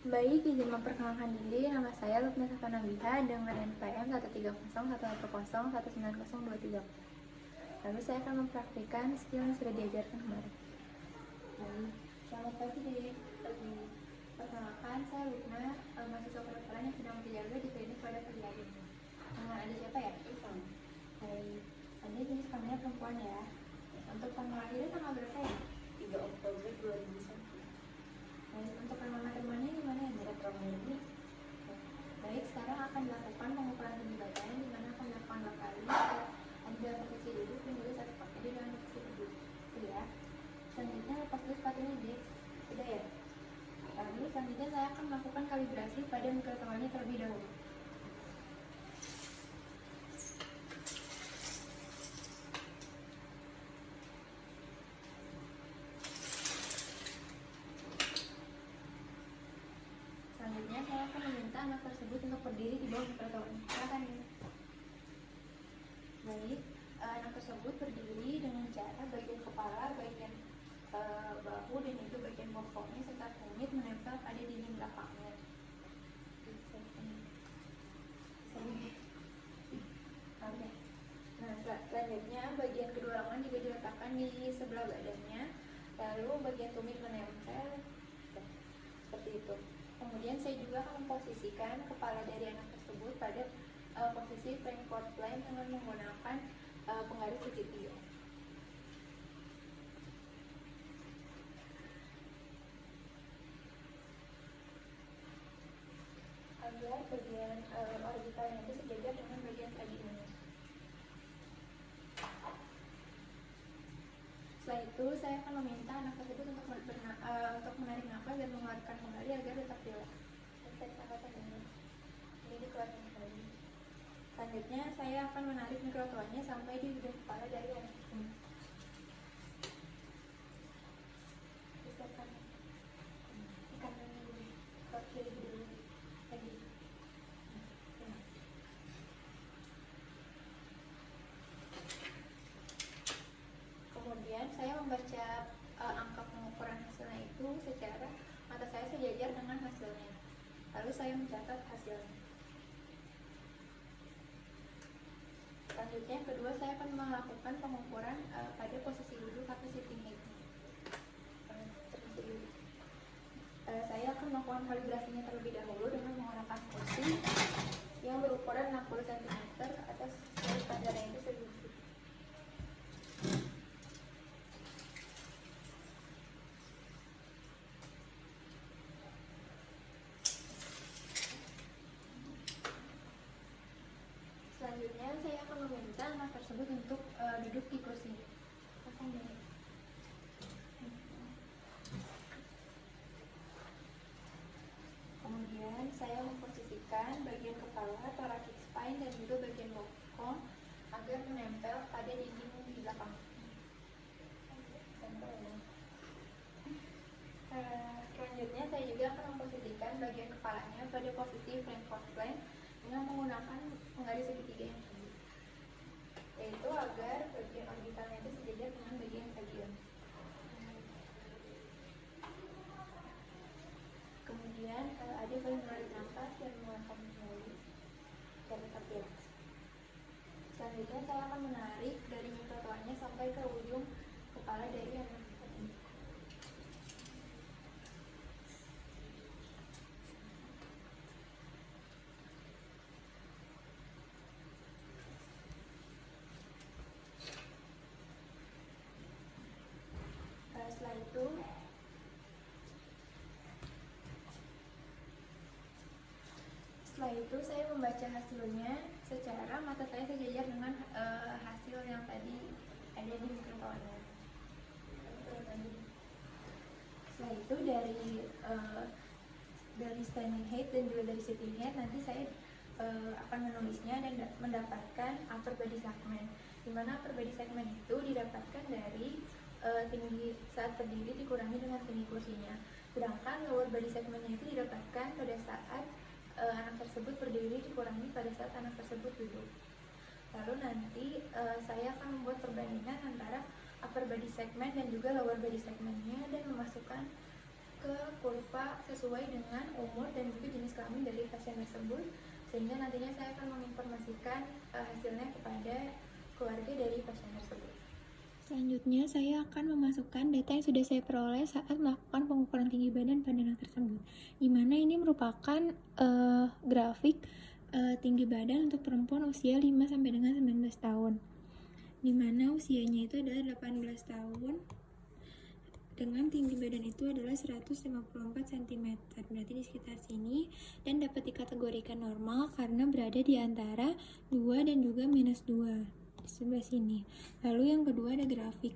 Baik, izin memperkenalkan diri. Nama saya Lutfi Nabiha dengan NPM 1301190190230. Lalu saya akan mempraktikkan skill yang sudah diajarkan kemarin. Baik, selamat pagi. Perkenalkan, saya Lutna, mahasiswa kedokteran yang sedang berjaga di klinik pada pagi hari ini. Dengan ada siapa ya? Irfan. Baik, Anda jenis kelaminnya perempuan ya. Untuk tanggal lahirnya tanggal berapa ya? 3 Oktober 2001. Untuk nama temannya gimana ya? Ini. Baik, sekarang akan dilakukan pengukuran tinggi badan, di mana akan dilakukan 2 kali. Ada posisi duduk dan juga 1 pakai dengan posisi duduk. Itu ya. Selanjutnya lepas dulu sepatunya, Dek. Sudah ya? Lalu selanjutnya saya akan melakukan kalibrasi pada mikrotonalnya terlebih dahulu. Selanjutnya saya akan meminta anak tersebut untuk berdiri di bawah mikrotonalnya. Silakan ya. Baik, anak tersebut berdiri dengan cara bagian kepala, bagian bahu dan juga bagian bokongnya serta tumit menempel pada dinding belakangnya. Oke. Nah, selanjutnya bagian kedua lengan juga diletakkan di sebelah badannya, lalu bagian tumit menempel seperti itu. Kemudian saya juga akan memposisikan kepala dari anak tersebut pada posisi Frankfurt Plank dengan menggunakan penggaris segitiga. Agar bagian orbitalnya itu sejajar dengan bagian tadinya. Setelah itu saya akan meminta anak tersebut untuk menarik nafas dan mengeluarkan kembali agar tetap relax. Tarik nafasnya dulu. Ini dikeluarkan kembali. Selanjutnya saya akan menarik mikrotonnya sampai di ujung kepala dari anak tersebut. Kanan dulu, ke kiri dulu, lagi. Kemudian saya membaca angka pengukuran hasilnya itu secara mata saya sejajar dengan hasilnya. Lalu saya mencatat hasilnya. Selanjutnya yang kedua saya akan melakukan pengukuran pada posisi duduk atau sitting height. Saya akan melakukan kalibrasinya terlebih dahulu dengan menggunakan kursi yang berukuran 60 cm atas standarnya itu segitu. Selanjutnya saya akan meminta anak tersebut untuk duduk di kursi. Kemudian saya memposisikan bagian kepala, thoracic spine dan juga bagian bokong agar menempel pada dinding di belakang. Selanjutnya saya juga akan memposisikan bagian kepalanya pada posisi Frankfurt Plank dengan menggunakan penggaris segitiga yang tinggi, yaitu agar bagian orbitalnya itu sejajar dengan bagian bagian. Kemudian ada bagian menarik nafas dan mengeluarkan kembali dan tetap relax. Selanjutnya saya akan menarik dari mikrotonalnya sampai ke ujung kepala dari anak tersebut. Setelah itu saya membaca hasilnya secara mata saya sejajar dengan hasil yang tadi ada di mikrotonalnya. Setelah itu dari standing height dan juga dari sitting height nanti saya akan menulisnya dan mendapatkan upper body segment, di mana upper body segment itu didapatkan dari tinggi saat berdiri dikurangi dengan tinggi kursinya, sedangkan lower body segmentnya itu didapatkan pada saat anak tersebut berdiri dikurangi pada saat anak tersebut duduk. Lalu nanti saya akan membuat perbandingan antara upper body segment dan juga lower body segmentnya dan memasukkan ke kurva sesuai dengan umur dan juga jenis kelamin dari pasien tersebut, sehingga nantinya saya akan menginformasikan hasilnya kepada keluarga dari pasien tersebut. Selanjutnya, saya akan memasukkan data yang sudah saya peroleh saat melakukan pengukuran tinggi badan pada anak tersebut, di mana ini merupakan grafik tinggi badan untuk perempuan usia 5 sampai dengan 19 tahun, di mana usianya itu adalah 18 tahun dengan tinggi badan itu adalah 154 cm, berarti di sekitar sini, dan dapat dikategorikan normal karena berada di antara 2 dan juga minus 2 di sebelah sini. Lalu yang kedua ada grafik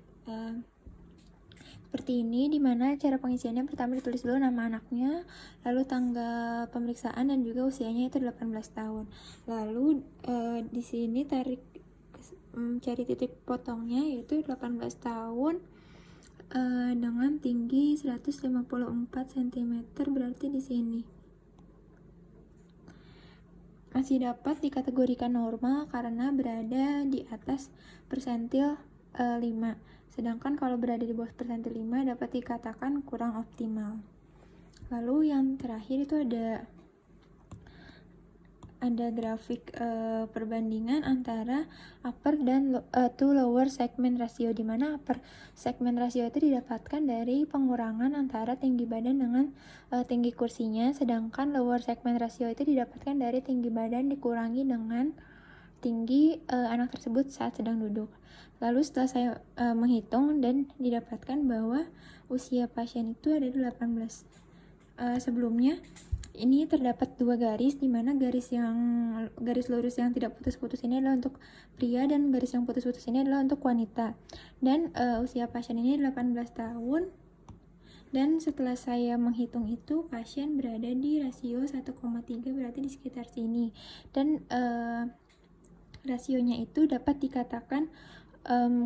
seperti ini, dimana cara pengisiannya pertama ditulis dulu nama anaknya, lalu tanggal pemeriksaan dan juga usianya itu 18 tahun. Lalu di sini cari titik potongnya yaitu 18 tahun dengan tinggi 154 cm, berarti di sini masih dapat dikategorikan normal karena berada di atas persentil 5. Sedangkan kalau berada di bawah persentil 5 dapat dikatakan kurang optimal. Lalu yang terakhir itu ada grafik perbandingan antara upper dan to lower segment ratio, di mana upper segment ratio itu didapatkan dari pengurangan antara tinggi badan dengan tinggi kursinya, sedangkan lower segment ratio itu didapatkan dari tinggi badan dikurangi dengan tinggi anak tersebut saat sedang duduk. Lalu setelah saya menghitung dan didapatkan bahwa usia pasien itu ada 18. Sebelumnya ini terdapat 2 garis, di mana garis lurus yang tidak putus-putus ini adalah untuk pria dan garis yang putus-putus ini adalah untuk wanita. Dan usia pasien ini 18 tahun. Dan setelah saya menghitung itu, pasien berada di rasio 1,3, berarti di sekitar sini. Dan rasionya itu dapat dikatakan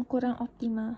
kurang optimal.